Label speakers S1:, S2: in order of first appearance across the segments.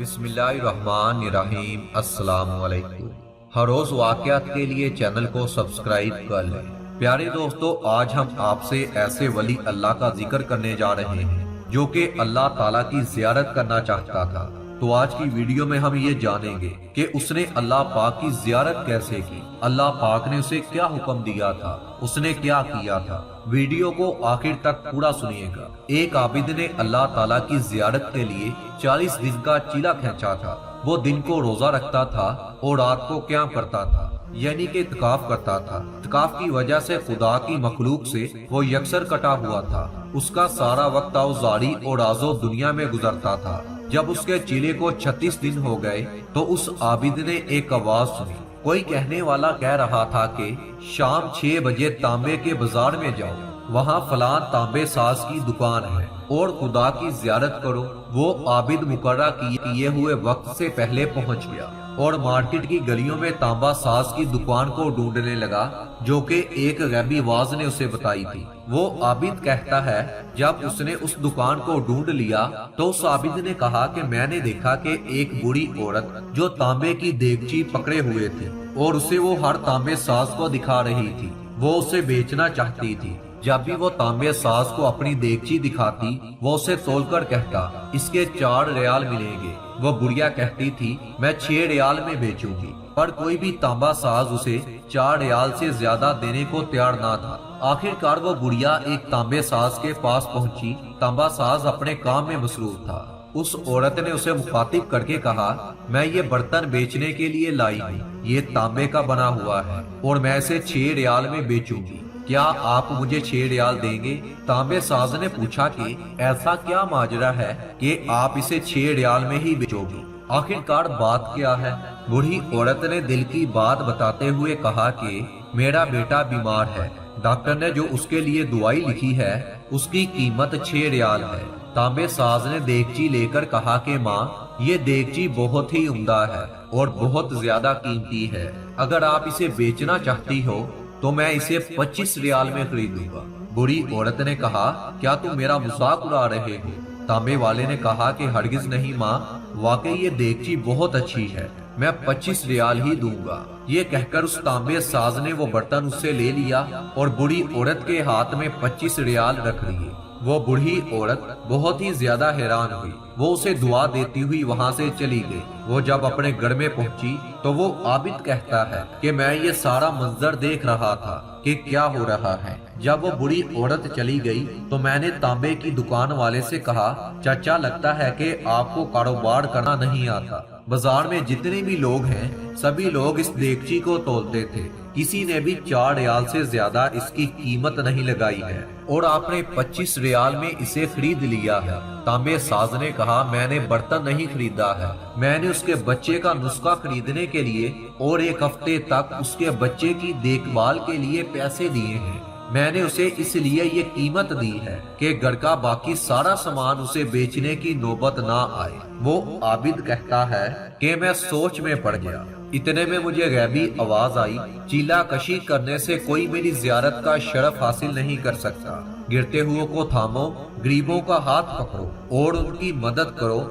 S1: بسم اللہ الرحمن الرحیم۔ السلام علیکم۔ ہر روز واقعات کے لیے چینل کو سبسکرائب کر لیں۔ پیارے دوستو، آج ہم آپ سے ایسے ولی اللہ کا ذکر کرنے جا رہے ہیں جو کہ اللہ تعالیٰ کی زیارت کرنا چاہتا تھا۔ تو آج کی ویڈیو میں ہم یہ جانیں گے کہ اس نے اللہ پاک کی زیارت کیسے کی، اللہ پاک نے اسے کیا حکم دیا تھا، اس نے کیا کیا تھا۔ ویڈیو کو آخر تک پورا سنیے گا۔ ایک عابد نے اللہ تعالیٰ کی زیارت کے لیے 40 دن کا چیلا کھینچا تھا۔ وہ دن کو روزہ رکھتا تھا اور رات کو قیام کرتا تھا، یعنی کہ اعتکاف کرتا تھا۔ اعتکاف کی وجہ سے خدا کی مخلوق سے وہ یکسر کٹا ہوا تھا۔ اس کا سارا وقت اوزاری اور آزو دنیا میں گزرتا تھا۔ جب اس کے چیلے کو 36 دن ہو گئے تو اس عابد نے ایک آواز سنی۔ کوئی کہنے والا کہہ رہا تھا کہ شام 6 بجے تانبے کے بازار میں جاؤ، وہاں فلاں تانبے ساز کی دکان ہے اور خدا کی زیارت کرو۔ وہ عابد مقررہ کیے ہوئے وقت سے پہلے پہنچ گیا اور مارکیٹ کی گلیوں میں تانبا ساز کی دکان کو ڈھونڈنے لگا جو کہ ایک غیبی آواز نے اسے بتائی تھی۔ وہ عابد کہتا ہے جب اس نے اس دکان کو ڈھونڈ لیا تو اس عابد نے کہا کہ میں نے دیکھا کہ ایک بوڑھی عورت جو تانبے کی دیگچی پکڑے ہوئے تھے اور اسے وہ ہر تانبے ساز کو دکھا رہی تھی، وہ اسے بیچنا چاہتی تھی۔ جب بھی وہ تانبے ساز کو اپنی دیگچی دکھاتی وہ اسے تول کر کہتا اس کے 4 ریال ملیں گے۔ وہ بڑھیا کہتی تھی میں 6 ریال میں بیچوں گی، پر کوئی بھی تانبا ساز اسے 4 ریال سے زیادہ دینے کو تیار نہ تھا۔ آخر کار وہ بڑھیا ایک تانبے ساز کے پاس پہنچی۔ تانبا ساز اپنے کام میں مصروف تھا۔ اس عورت نے اسے مخاطب کر کے کہا میں یہ برتن بیچنے کے لیے لائی ہوں، یہ تانبے کا بنا ہوا ہے اور میں اسے 6 ریال میں بیچوں گی، کیا آپ مجھے 6 ریال دیں گے؟ تانبے ساز نے پوچھا کہ ایسا کیا ماجرا ہے کہ آپ اسے 6 ریال میں ہی بیچو گے؟ آخر کار بات کیا ہے؟ بوڑھی عورت نے دل کی بات بتاتے ہوئے کہا کہ میرا بیٹا بیمار ہے، ڈاکٹر نے جو اس کے لیے دوائی لکھی ہے اس کی قیمت 6 ریال ہے۔ تانبے ساز نے دیگچی لے کر کہا کہ ماں یہ دیگچی بہت ہی عمدہ ہے اور بہت زیادہ قیمتی ہے، اگر آپ اسے بیچنا چاہتی ہو تو میں اسے 25 ریال میں خریدوں گا۔ بوڑھی عورت نے کہا کیا تم میرا مذاق اڑا رہے ہو؟ تانبے والے نے کہا کہ ہرگز نہیں ماں، واقعی یہ دیگچی بہت اچھی ہے، میں 25 ریال ہی دوں گا۔ یہ کہہ کر اس تانبے ساز نے وہ برتن اس سے لے لیا اور بوڑھی عورت کے ہاتھ میں 25 ریال رکھ دیے۔ وہ بوڑھی عورت بہت ہی زیادہ حیران ہوئی، وہ اسے دعا دیتی ہوئی وہاں سے چلی گئی۔ وہ جب اپنے گھر میں پہنچی تو وہ عابد کہتا ہے کہ میں یہ سارا منظر دیکھ رہا تھا کہ کیا ہو رہا ہے۔ جب وہ بوڑھی عورت چلی گئی تو میں نے تانبے کی دکان والے سے کہا چچا لگتا ہے کہ آپ کو کاروبار کرنا نہیں آتا، بازار میں جتنے بھی لوگ ہیں سبھی لوگ اس دیگچی کو تولتے تھے، کسی نے بھی 4 ریال سے زیادہ اس کی قیمت نہیں لگائی ہے اور آپ نے 25 ریال میں اسے خرید لیا ہے۔ تانبے ساز نے کہا میں نے برتن نہیں خریدا ہے، میں نے اس کے بچے کا نسخہ خریدنے کے لیے اور 1 ہفتے تک اس کے بچے کی دیکھ بھال کے لیے پیسے دیے ہیں۔ میں نے اسے اس لیے یہ قیمت دی ہے کہ گھر کا باقی سارا سامان اسے بیچنے کی نوبت نہ آئے۔ وہ عابد کہتا ہے کہ میں سوچ میں پڑ گیا، اتنے میں مجھے غیبی آواز آئی چیلا کشی کرنے سے کوئی میری زیارت کا شرف حاصل نہیں کر سکتا، گرتے ہوئے کو تھامو، غریبوں کا ہاتھ پکڑو اور ان کی مدد کرو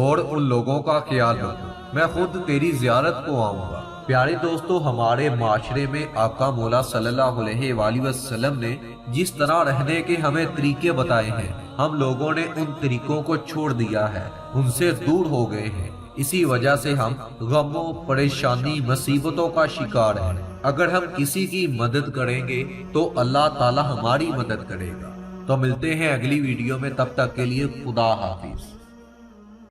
S1: اور ان لوگوں کا خیال رکھو، میں خود تیری زیارت کو آؤں گا۔ پیارے دوستو، ہمارے معاشرے میں آقا مولا صلی اللہ علیہ وآلہ وسلم نے جس طرح رہنے کے ہمیں طریقے بتائے ہیں، ہم لوگوں نے ان طریقوں کو چھوڑ دیا ہے، ان سے دور ہو گئے ہیں۔ اسی وجہ سے ہم غموں، پریشانی، مصیبتوں کا شکار ہیں۔ اگر ہم کسی کی مدد کریں گے تو اللہ تعالی ہماری مدد کرے گا۔ تو ملتے ہیں اگلی ویڈیو میں، تب تک کے لیے خدا حافظ۔